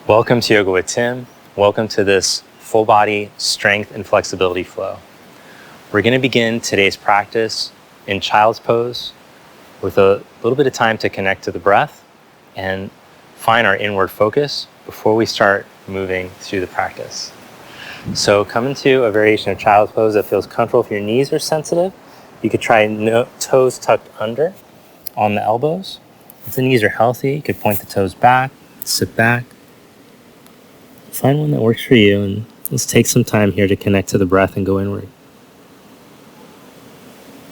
Welcome to Yoga with Tim. Welcome to this full body strength and flexibility flow. We're going to begin today's practice in child's pose with a little bit of time to connect to the breath and find our inward focus before we start moving through the practice. So come into a variation of child's pose that feels comfortable. If your knees are sensitive, you could try toes tucked under on the elbows. If the knees are healthy, you could point the toes back, sit back. Find one that works for you, and let's take some time here to connect to the breath and go inward.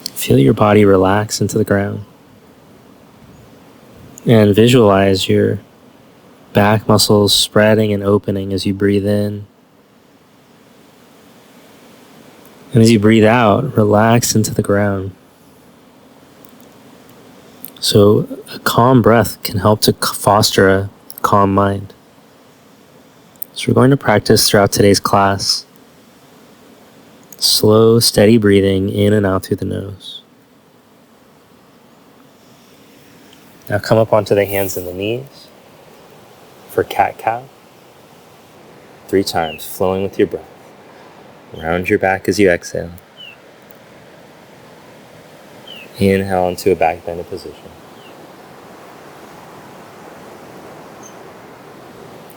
Feel your body relax into the ground. And visualize your back muscles spreading and opening as you breathe in. And as you breathe out, relax into the ground. So a calm breath can help to foster a calm mind. So we're going to practice throughout today's class. Slow, steady breathing in and out through the nose. Now come up onto the hands and the knees for cat-cow. 3 times, flowing with your breath. Round your back as you exhale. Inhale into a back bended position.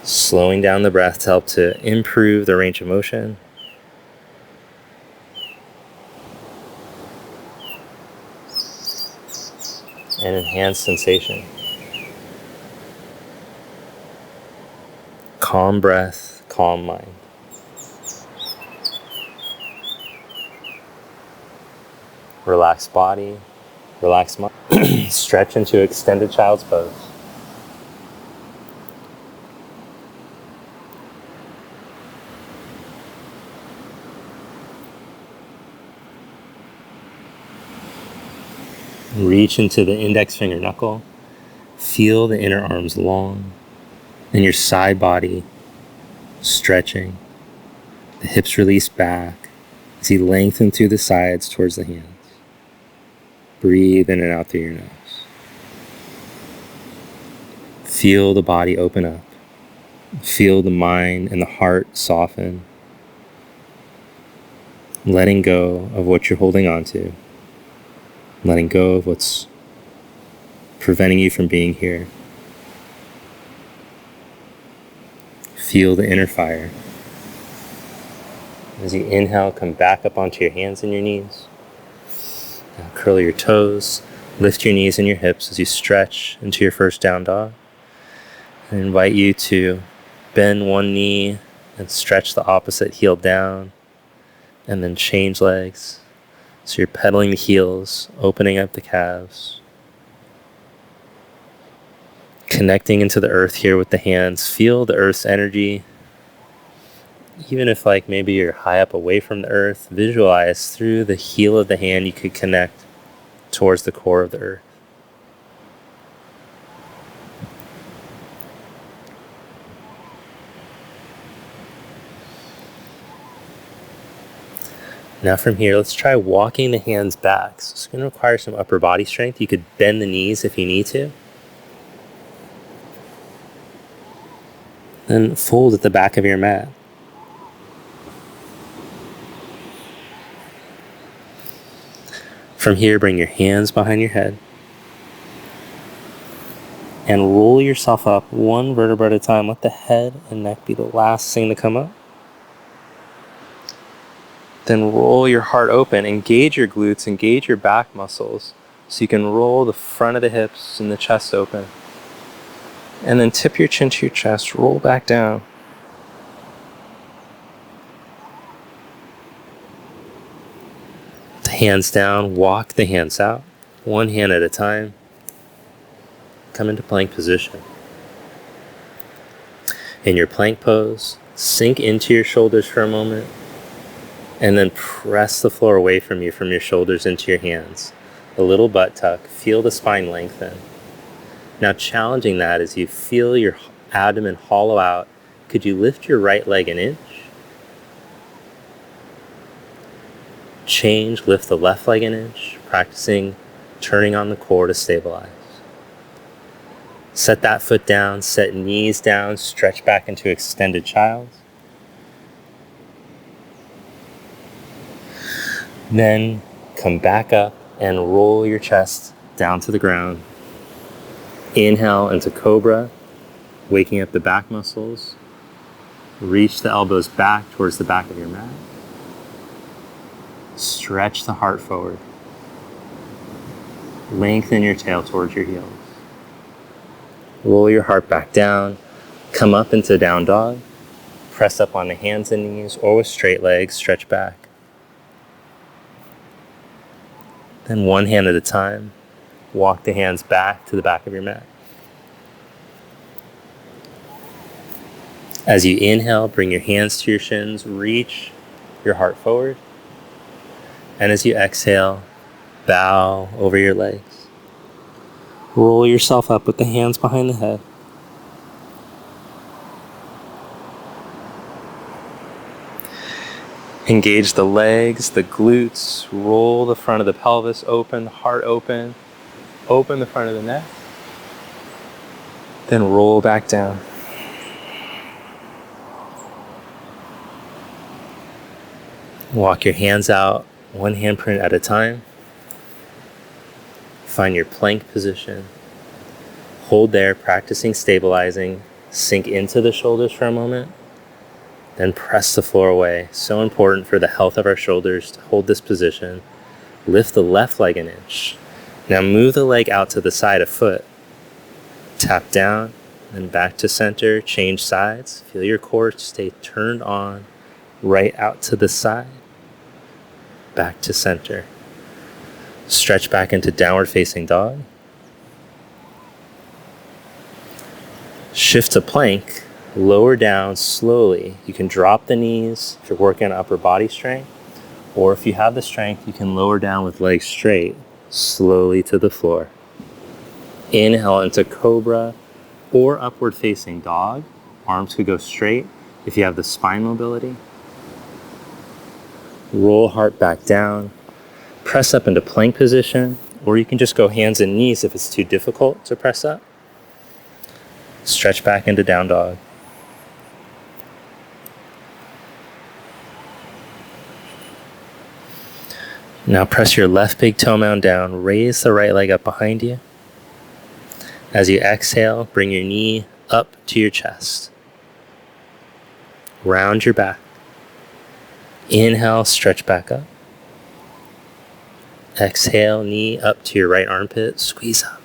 Slowing down the breath to help to improve the range of motion. And enhance sensation. Calm breath, calm mind. Relaxed body, relaxed mind. Stretch into extended child's pose. Reach into the index finger knuckle. Feel the inner arms long and your side body stretching. The hips release back as you lengthen through the sides towards the hands. Breathe in and out through your nose. Feel the body open up. Feel the mind and the heart soften. Letting go of what you're holding on to. Letting go of what's preventing you from being here. Feel the inner fire. As you inhale, come back up onto your hands and your knees. Now curl your toes, lift your knees and your hips as you stretch into your first down dog. I invite you to bend one knee and stretch the opposite heel down, and then change legs. So you're pedaling the heels, opening up the calves. Connecting into the earth here with the hands. Feel the earth's energy. Even if maybe you're high up away from the earth, visualize through the heel of the hand you could connect towards the core of the earth. Now from here, let's try walking the hands back. So it's going to require some upper body strength. You could bend the knees if you need to. Then fold at the back of your mat. From here, bring your hands behind your head. And roll yourself up one vertebra at a time. Let the head and neck be the last thing to come up. Then roll your heart open, engage your glutes, engage your back muscles so you can roll the front of the hips and the chest open. And then tip your chin to your chest, roll back down. The hands down, walk the hands out, one hand at a time. Come into plank position. In your plank pose, sink into your shoulders for a moment. And then press the floor away from you, from your shoulders into your hands. A little butt tuck. Feel the spine lengthen. Now challenging that as you feel your abdomen hollow out, could you lift your right leg an inch? Change, lift the left leg an inch, practicing turning on the core to stabilize. Set that foot down, set knees down, stretch back into extended child. Then come back up and roll your chest down to the ground. Inhale into cobra, waking up the back muscles. Reach the elbows back towards the back of your mat. Stretch the heart forward. Lengthen your tail towards your heels. Roll your heart back down. Come up into down dog. Press up on the hands and knees, or with straight legs, stretch back. Then one hand at a time, walk the hands back to the back of your mat. As you inhale, bring your hands to your shins, reach your heart forward. And as you exhale, bow over your legs. Roll yourself up with the hands behind the head. Engage the legs, the glutes, roll the front of the pelvis open, heart open, open the front of the neck, then roll back down. Walk your hands out, one handprint at a time. Find your plank position. Hold there, practicing stabilizing. Sink into the shoulders for a moment. Then press the floor away. So important for the health of our shoulders to hold this position. Lift the left leg an inch. Now move the leg out to the side a foot. Tap down, then back to center. Change sides. Feel your core stay turned on. Right out to the side. Back to center. Stretch back into downward facing dog. Shift to plank. Lower down slowly. You can drop the knees if you're working on upper body strength, or if you have the strength, you can lower down with legs straight, slowly to the floor. Inhale into cobra or upward facing dog. Arms could go straight if you have the spine mobility. Roll heart back down. Press up into plank position, or you can just go hands and knees if it's too difficult to press up. Stretch back into down dog. Now press your left big toe mound down, raise the right leg up behind you. As you exhale, bring your knee up to your chest. Round your back. Inhale, stretch back up. Exhale, knee up to your right armpit, squeeze up.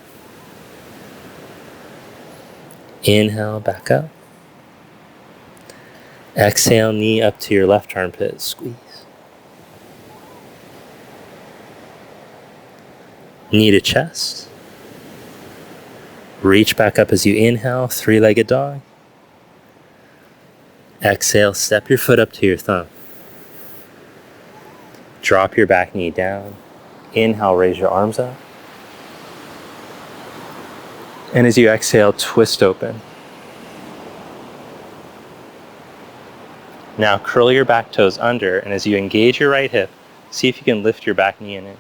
Inhale, back up. Exhale, knee up to your left armpit, squeeze. Knee to chest. Reach back up as you inhale, three-legged dog. Exhale, step your foot up to your thumb. Drop your back knee down. Inhale, raise your arms up. And as you exhale, twist open. Now curl your back toes under, and as you engage your right hip, see if you can lift your back knee an inch.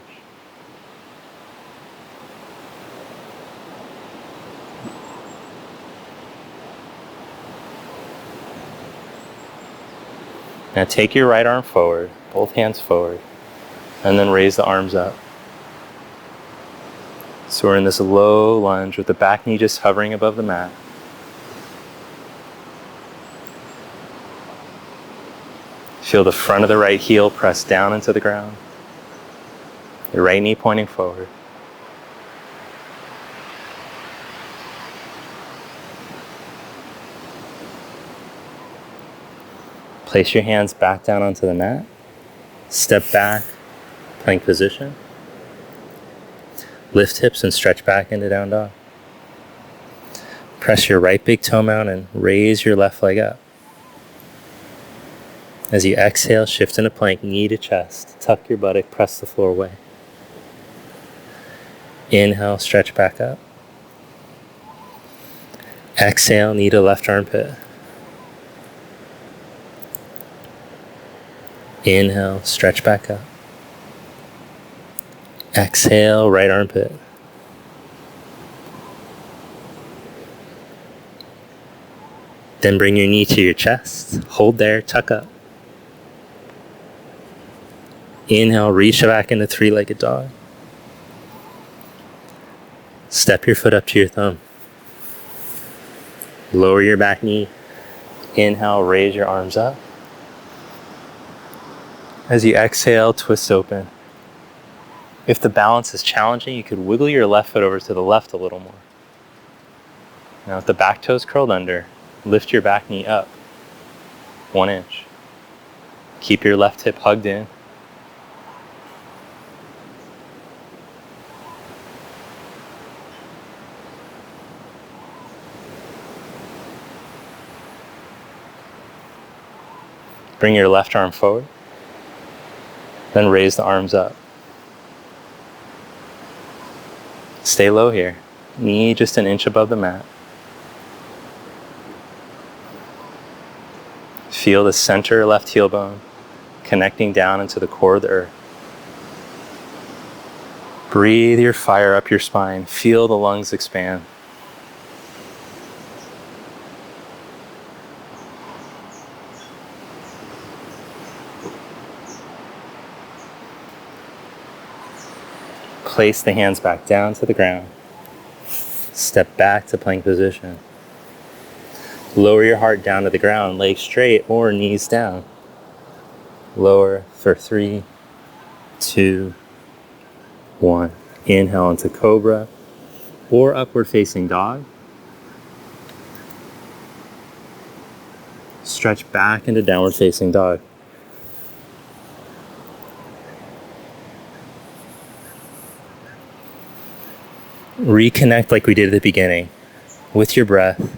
Now take your right arm forward, both hands forward, and then raise the arms up. So we're in this low lunge with the back knee just hovering above the mat. Feel the front of the right heel press down into the ground. Your right knee pointing forward. Place your hands back down onto the mat. Step back, plank position. Lift hips and stretch back into down dog. Press your right big toe mound and raise your left leg up. As you exhale, shift into plank, knee to chest. Tuck your buttock, press the floor away. Inhale, stretch back up. Exhale, knee to left armpit. Inhale, stretch back up. Exhale, right armpit. Then bring your knee to your chest. Hold there, tuck up. Inhale, reach back into three-legged dog. Step your foot up to your thumb. Lower your back knee. Inhale, raise your arms up. As you exhale, twist open. If the balance is challenging, you could wiggle your left foot over to the left a little more. Now with the back toes curled under, lift your back knee up 1 inch. Keep your left hip hugged in. Bring your left arm forward. Then raise the arms up. Stay low here. Knee just an inch above the mat. Feel the center left heel bone connecting down into the core of the earth. Breathe your fire up your spine. Feel the lungs expand. Place the hands back down to the ground. Step back to plank position. Lower your heart down to the ground, legs straight or knees down. Lower for 3, 2, 1. Inhale into cobra or upward facing dog. Stretch back into downward facing dog. Reconnect like we did at the beginning with your breath.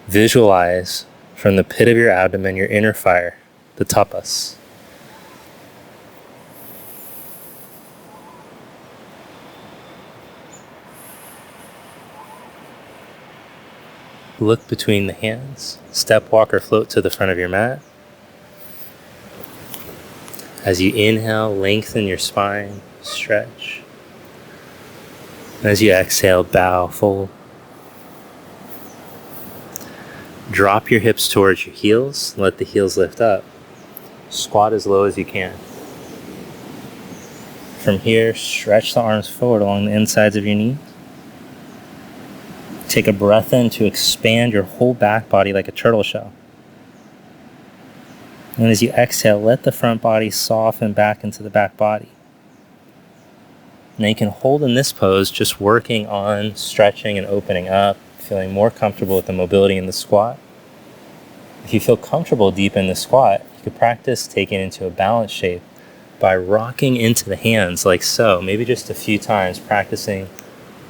Visualize from the pit of your abdomen your inner fire, the tapas. Look between the hands. Step, walk, or float to the front of your mat. As you inhale, lengthen your spine, stretch. As you exhale, bow, fold. Drop your hips towards your heels. Let the heels lift up. Squat as low as you can. From here, stretch the arms forward along the insides of your knees. Take a breath in to expand your whole back body like a turtle shell. And as you exhale, let the front body soften back into the back body. Now you can hold in this pose, just working on stretching and opening up, feeling more comfortable with the mobility in the squat. If you feel comfortable deep in the squat, you could practice taking it into a balanced shape by rocking into the hands like so, maybe just a few times, practicing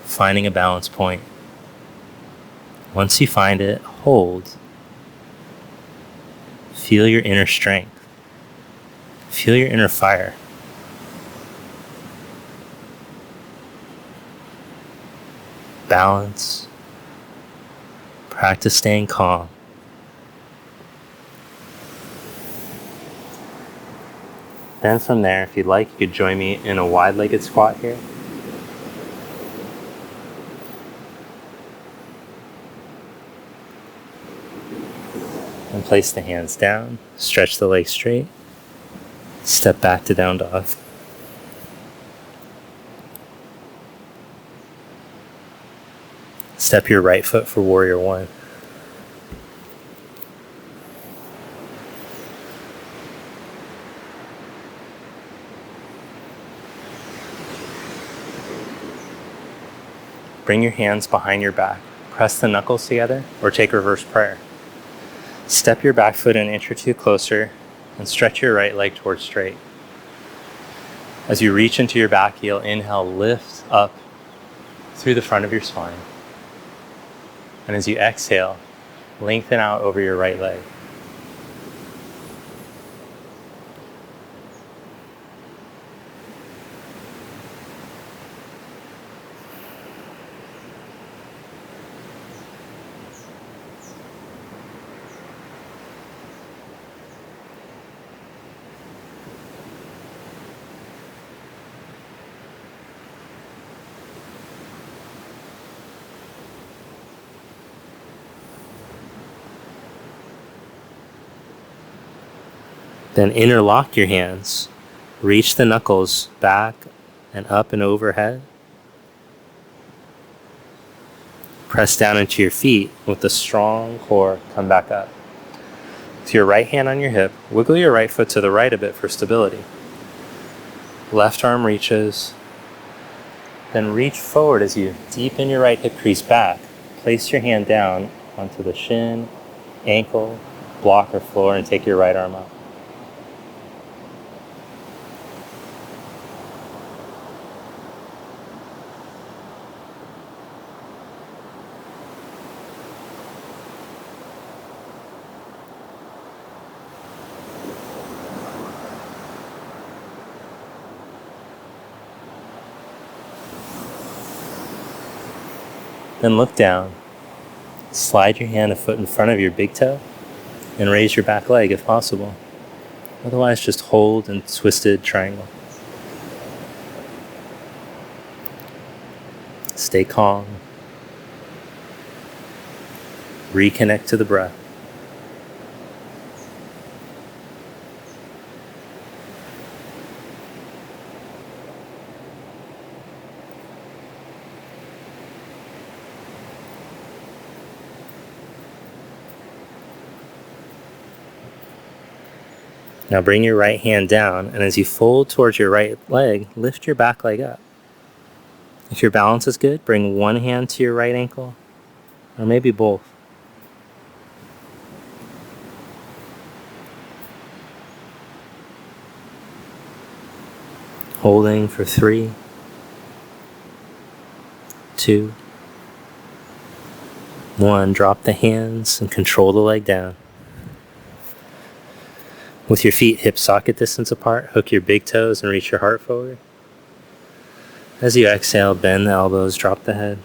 finding a balance point. Once you find it, hold. Feel your inner strength. Feel your inner fire. Balance. Practice staying calm. Then from there, if you'd like, you could join me in a wide-legged squat here. And place the hands down, stretch the legs straight, step back to down dog. Step your right foot for warrior one. Bring your hands behind your back. Press the knuckles together or take reverse prayer. Step your back foot an inch or two closer and stretch your right leg towards straight. As you reach into your back heel, inhale, lift up through the front of your spine. And as you exhale, lengthen out over your right leg. Then interlock your hands. Reach the knuckles back and up and overhead. Press down into your feet with the strong core. Come back up. With your right hand on your hip, wiggle your right foot to the right a bit for stability. Left arm reaches. Then reach forward as you deepen your right hip crease back. Place your hand down onto the shin, ankle, block, or floor, and take your right arm up. Then look down. Slide your hand a foot in front of your big toe and raise your back leg if possible. Otherwise, just hold in twisted triangle. Stay calm. Reconnect to the breath. Now bring your right hand down, and as you fold towards your right leg, lift your back leg up. If your balance is good, bring one hand to your right ankle, or maybe both. Holding for 3, 2, 1. Drop the hands and control the leg down. With your feet hip socket distance apart, hook your big toes and reach your heart forward. As you exhale, bend the elbows, drop the head.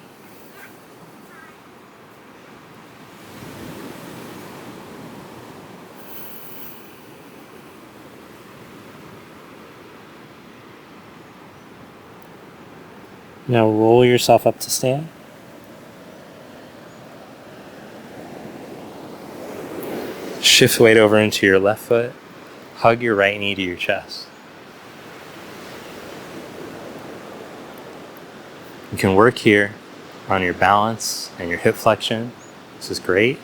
Now roll yourself up to stand. Shift weight over into your left foot. Hug your right knee to your chest. You can work here on your balance and your hip flexion. This is great.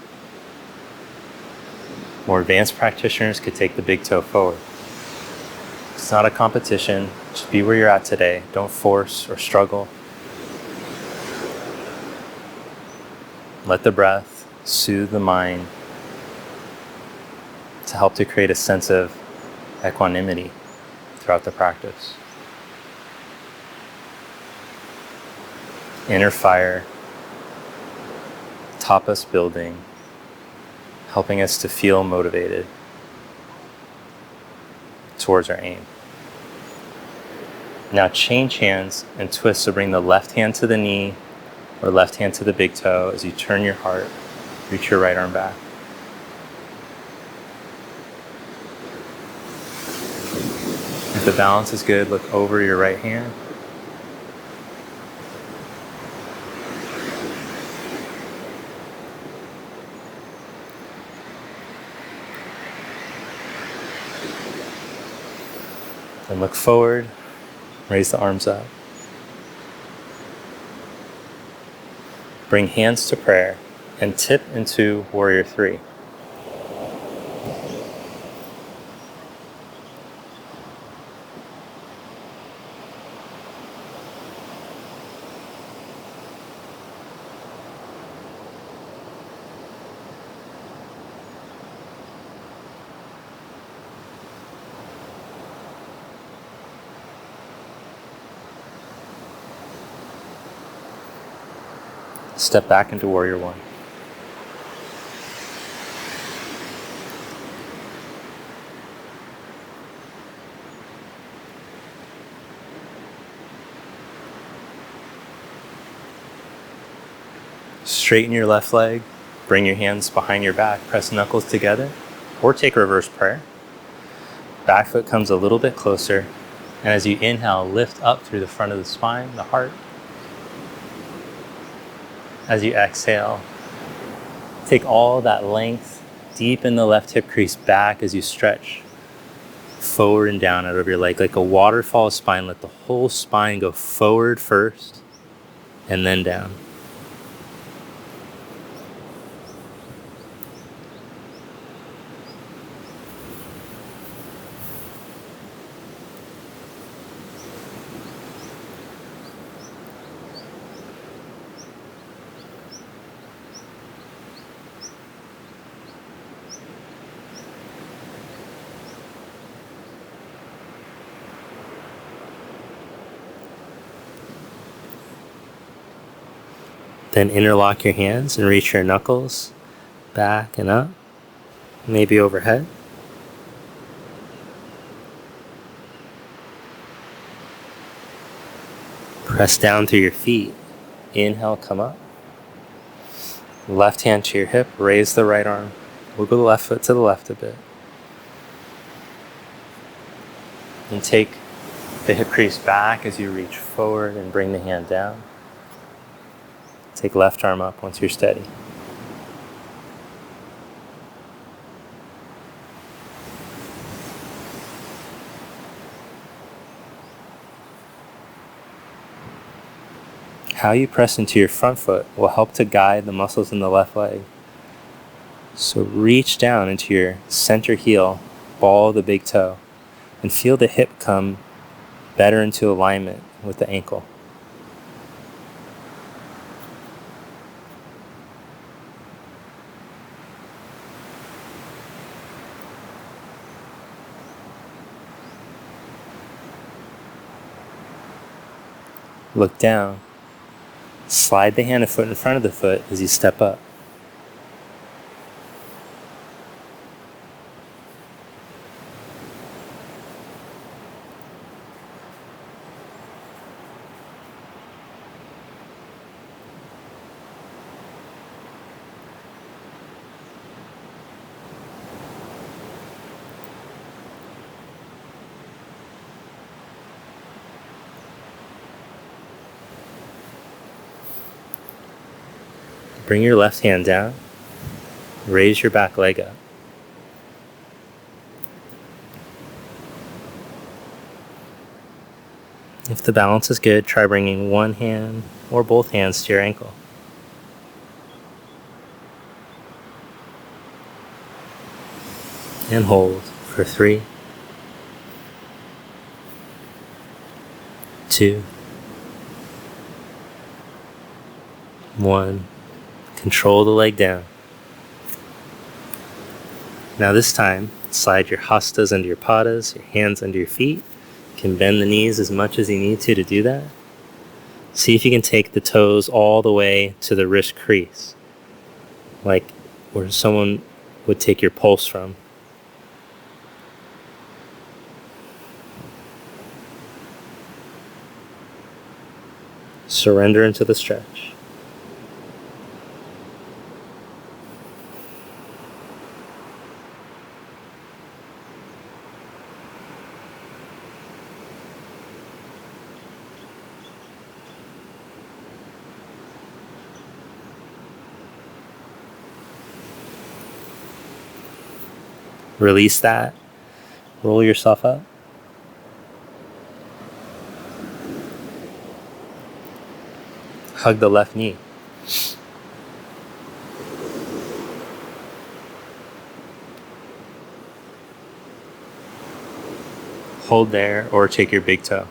More advanced practitioners could take the big toe forward. It's not a competition. Just be where you're at today. Don't force or struggle. Let the breath soothe the mind to help to create a sense of equanimity throughout the practice. Inner fire, tapas building, helping us to feel motivated towards our aim. Now change hands and twist, so bring the left hand to the knee or left hand to the big toe as you turn your heart, reach your right arm back. If the balance is good, look over your right hand. Then look forward, raise the arms up. Bring hands to prayer and tip into warrior 3. Step back into warrior 1. Straighten your left leg, bring your hands behind your back, press knuckles together, or take reverse prayer. Back foot comes a little bit closer, and as you inhale, lift up through the front of the spine, the heart. As you exhale, take all that length deep in the left hip crease back as you stretch forward and down out of your leg, like a waterfall spine. Let the whole spine go forward first and then down. Then interlock your hands and reach your knuckles back and up, maybe overhead. Press down through your feet. Inhale, come up. Left hand to your hip, raise the right arm. Wiggle the left foot to the left a bit. And take the hip crease back as you reach forward and bring the hand down. Take left arm up once you're steady. How you press into your front foot will help to guide the muscles in the left leg. So reach down into your center heel, ball the big toe, and feel the hip come better into alignment with the ankle. Look down. Slide the hand and foot in front of the foot as you step up. Bring your left hand down. Raise your back leg up. If the balance is good, try bringing one hand or both hands to your ankle. And hold for 3, 2, 1. Control the leg down. Now this time, slide your hastas under your padas, your hands under your feet. You can bend the knees as much as you need to do that. See if you can take the toes all the way to the wrist crease, like where someone would take your pulse from. Surrender into the stretch. Release that. Roll yourself up. Hug the left knee. Hold there or take your big toe.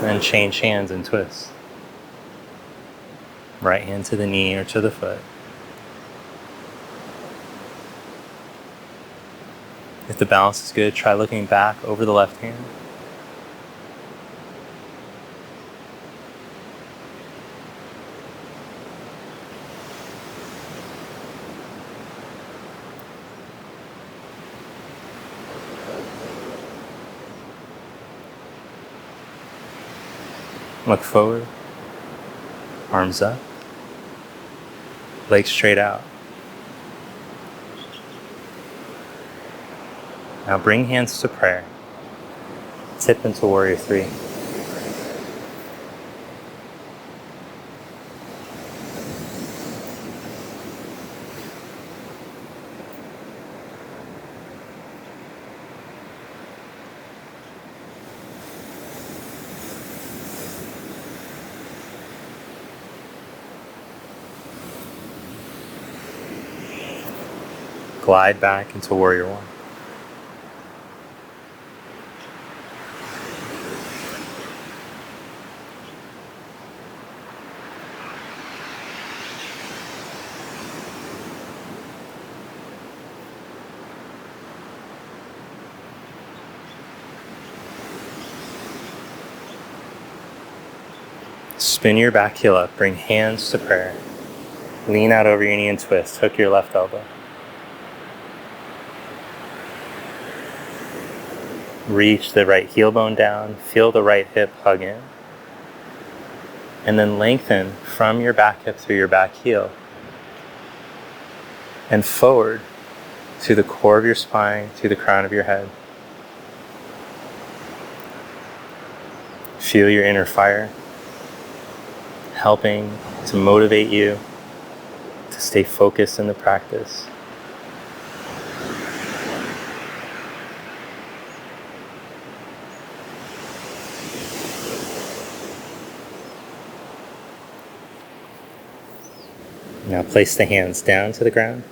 Then change hands and twist. Right hand to the knee or to the foot. If the balance is good, try looking back over the left hand. Look forward, arms up, legs straight out. Now bring hands to prayer. Tip into warrior three. Glide back into warrior one. Spin your back heel up, bring hands to prayer. Lean out over your knee and twist, hook your left elbow. Reach the right heel bone down, feel the right hip hug in. And then lengthen from your back hip through your back heel. And forward to the core of your spine, to the crown of your head. Feel your inner fire, helping to motivate you to stay focused in the practice. Now place the hands down to the ground,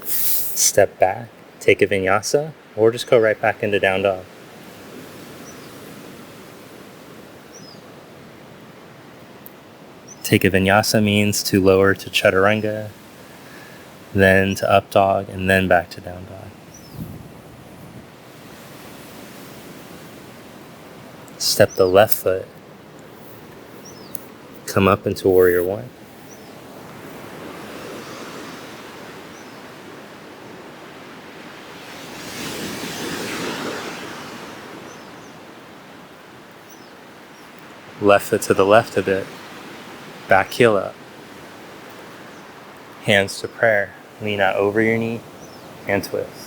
step back, take a vinyasa, or just go right back into down dog. Take a vinyasa means to lower to chaturanga, then to up dog, and then back to down dog. Step the left foot, come up into warrior one. Left foot to the left a bit, back heel up. Hands to prayer, lean out over your knee and twist.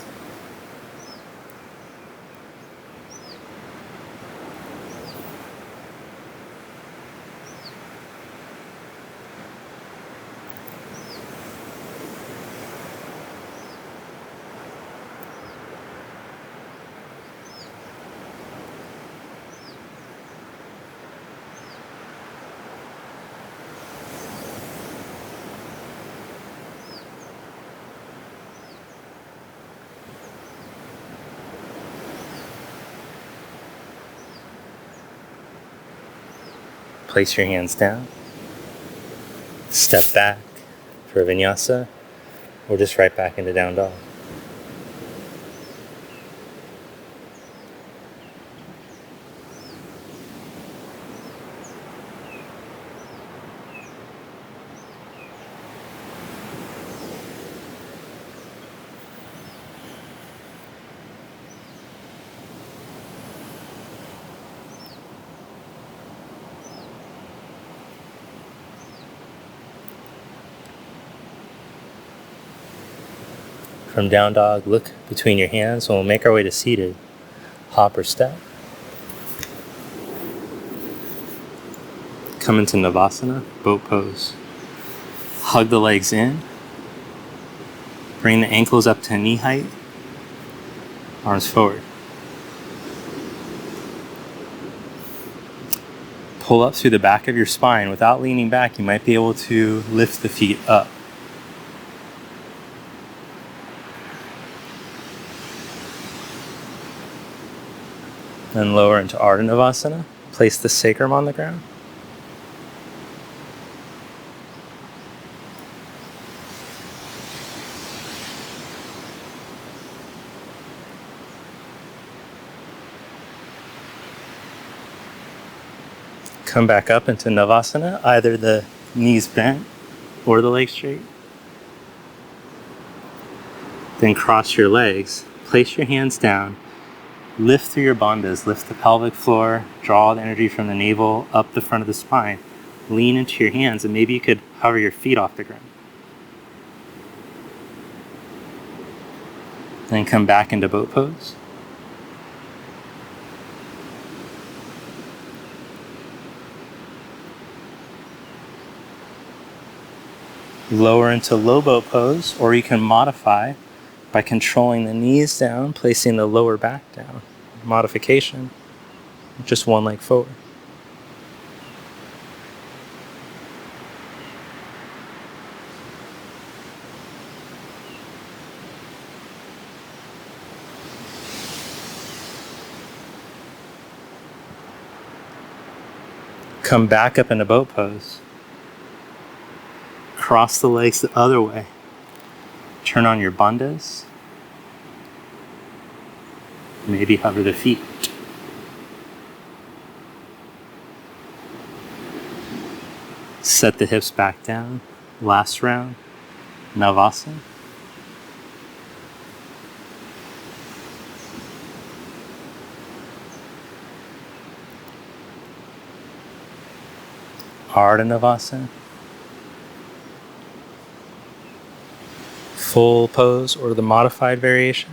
Place your hands down, step back for a vinyasa, or just right back into down dog. From down dog, look between your hands, and we'll make our way to seated. Hop or step. Come into Navasana, boat pose. Hug the legs in. Bring the ankles up to knee height. Arms forward. Pull up through the back of your spine. Without leaning back, you might be able to lift the feet up. Then lower into Ardha Navasana. Place the sacrum on the ground. Come back up into Navasana, either the knees bent or the legs straight. Then cross your legs. Place your hands down. Lift through your bandhas, lift the pelvic floor, draw the energy from the navel up the front of the spine. Lean into your hands, and maybe you could hover your feet off the ground. Then come back into boat pose. Lower into low boat pose, or you can modify by controlling the knees down, placing the lower back down. Modification, just one leg forward. Come back up into boat pose. Cross the legs the other way. Turn on your bandhas. Maybe hover the feet. Set the hips back down. Last round, Navasana. Ardha Navasana. Full pose or the modified variation.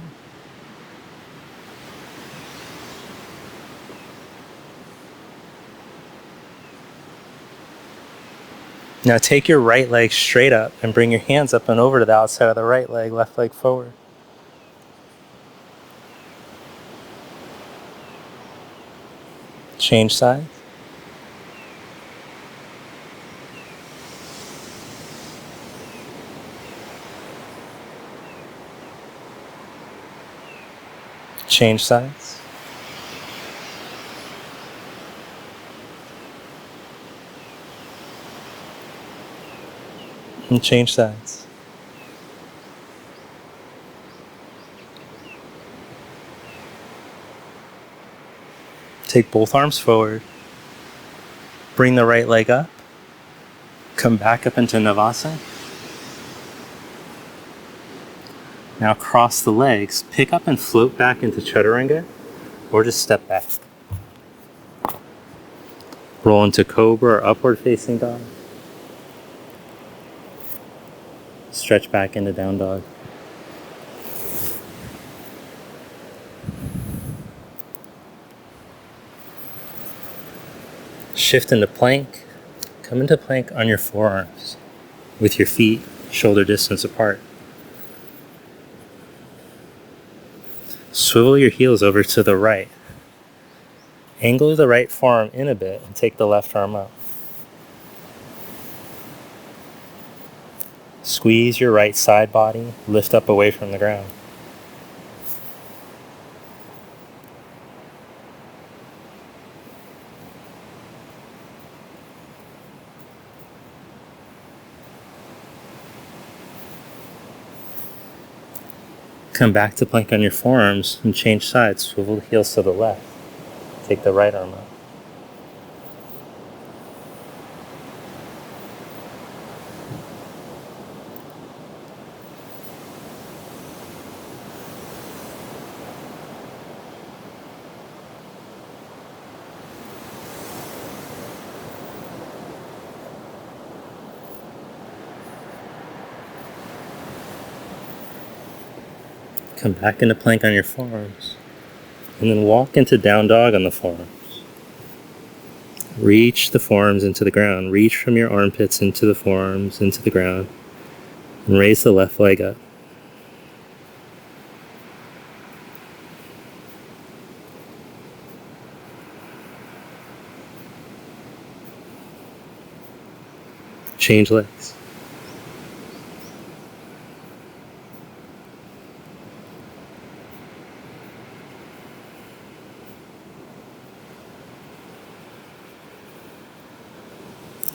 Now take your right leg straight up and bring your hands up and over to the outside of the right leg, left leg forward. Change sides. Change sides. And change sides. Take both arms forward. Bring the right leg up. Come back up into Navasana. Now cross the legs, pick up and float back into Chaturanga, or just step back. Roll into Cobra or upward facing dog. Stretch back into down dog. Shift into plank. Come into plank on your forearms with your feet shoulder distance apart. Swivel your heels over to the right. Angle the right forearm in a bit and take the left arm up. Squeeze your right side body, lift up away from the ground. Come back to plank on your forearms and change sides. Swivel the heels to the left. Take the right arm up. Come back into plank on your forearms. And then walk into down dog on the forearms. Reach the forearms into the ground. Reach from your armpits into the forearms, into the ground. And raise the left leg up. Change legs.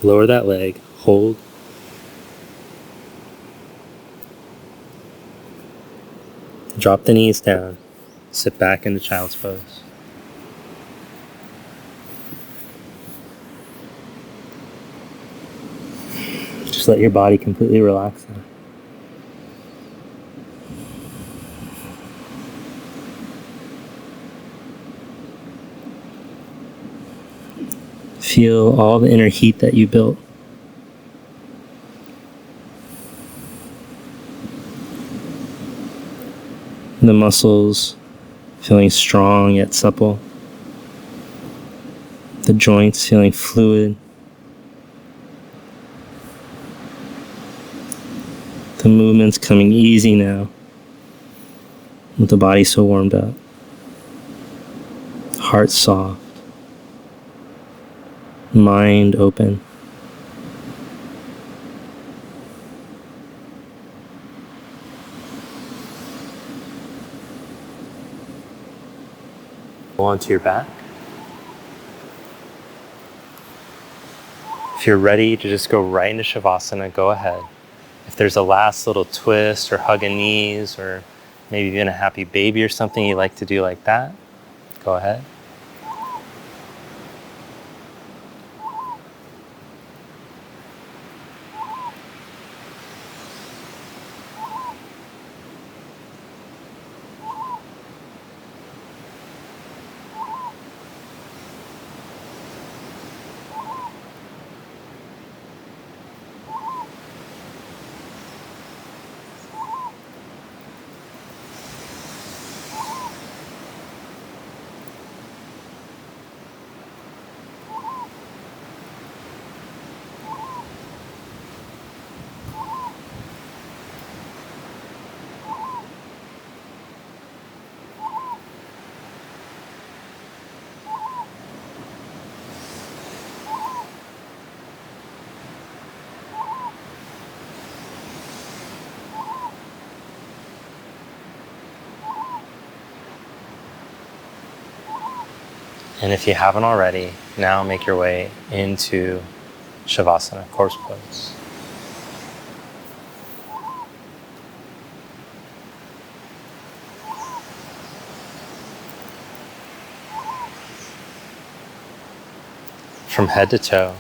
Lower that leg, hold. Drop the knees down, sit back into child's pose. Just let your body completely relax now. Feel all the inner heat that you built. The muscles feeling strong yet supple. The joints feeling fluid. The movements coming easy now, with the body so warmed up. Heart soft. Mind open. Go onto your back. If you're ready to just go right into Shavasana, go ahead. If there's a last little twist or hug of knees or maybe even a happy baby or something you like to do like that, go ahead. And if you haven't already, now make your way into Shavasana, corpse pose. From head to toe,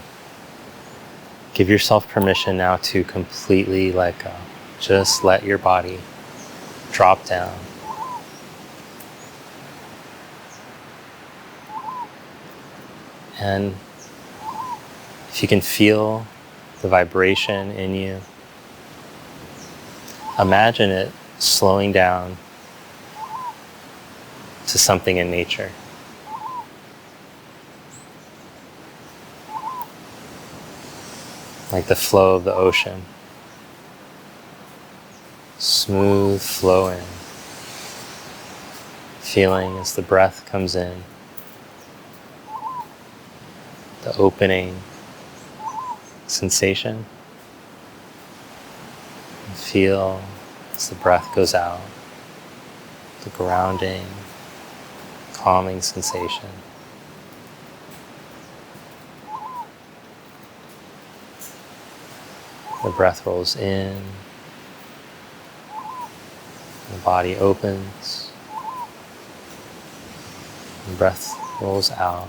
give yourself permission now to completely let go. Just let your body drop down. And if you can feel the vibration in you, imagine it slowing down to something in nature. Like the flow of the ocean. Smooth flowing. Feeling as the breath comes in. The opening sensation. And feel as the breath goes out. The grounding, calming sensation. The breath rolls in. The body opens. The breath rolls out.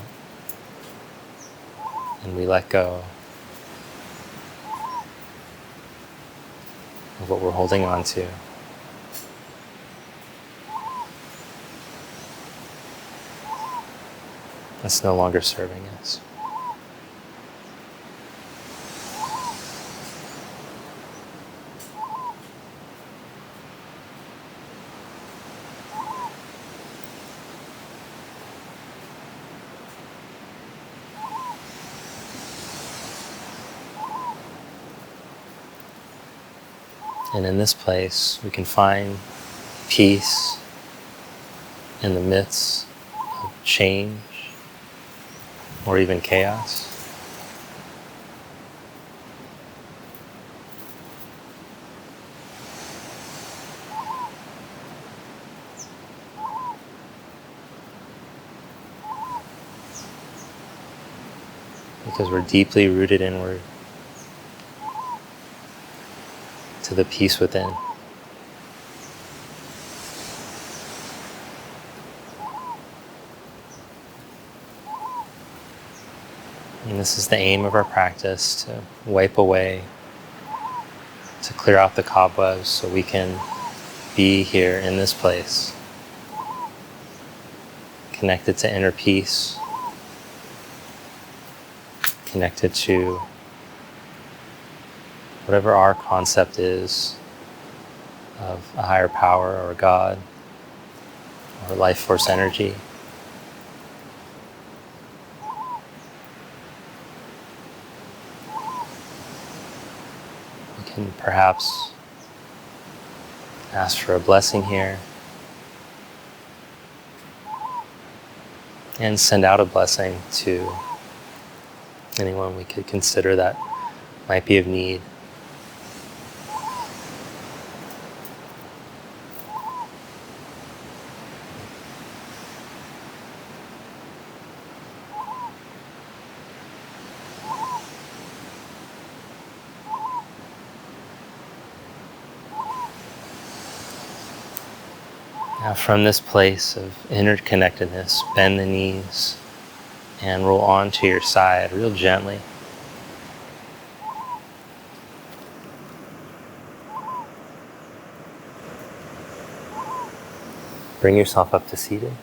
And we let go of what we're holding on to. That's no longer serving us. And in this place, we can find peace in the midst of change or even chaos. Because we're deeply rooted inward to the peace within. And this is the aim of our practice, to wipe away, to clear out the cobwebs so we can be here in this place, connected to inner peace, connected to whatever our concept is of a higher power or God or life force energy. We can perhaps ask for a blessing here and send out a blessing to anyone we could consider that might be of need. Now from this place of interconnectedness, bend the knees and roll onto your side real gently. Bring yourself up to seated.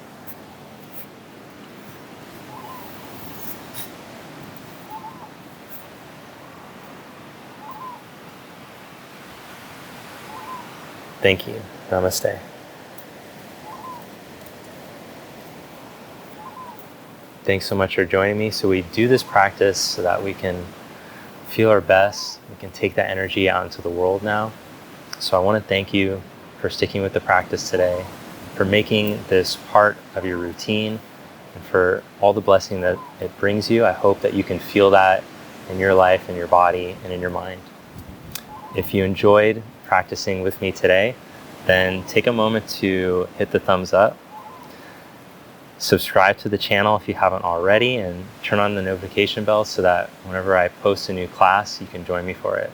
Thank you. Namaste. Thanks so much for joining me. So we do this practice so that we can feel our best. We can take that energy out into the world now. So I want to thank you for sticking with the practice today, for making this part of your routine, and for all the blessing that it brings you. I hope that you can feel that in your life, in your body, and in your mind. If you enjoyed practicing with me today, then take a moment to hit the thumbs up. Subscribe to the channel if you haven't already, and turn on the notification bell so that whenever I post a new class, you can join me for it.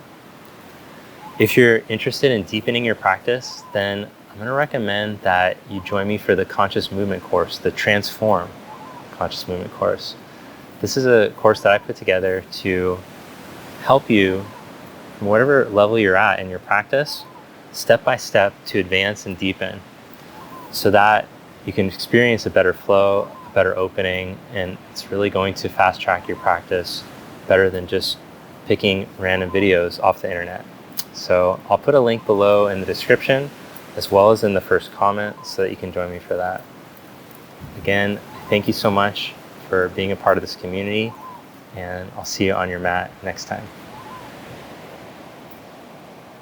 If you're interested in deepening your practice, then I'm going to recommend that you join me for the Conscious Movement course, the Transform Conscious Movement course. This is a course that I put together to help you from whatever level you're at in your practice, step by step, to advance and deepen so that you can experience a better flow, a better opening, and it's really going to fast track your practice better than just picking random videos off the internet. So I'll put a link below in the description as well as in the first comment so that you can join me for that. Again, thank you so much for being a part of this community, and I'll see you on your mat next time.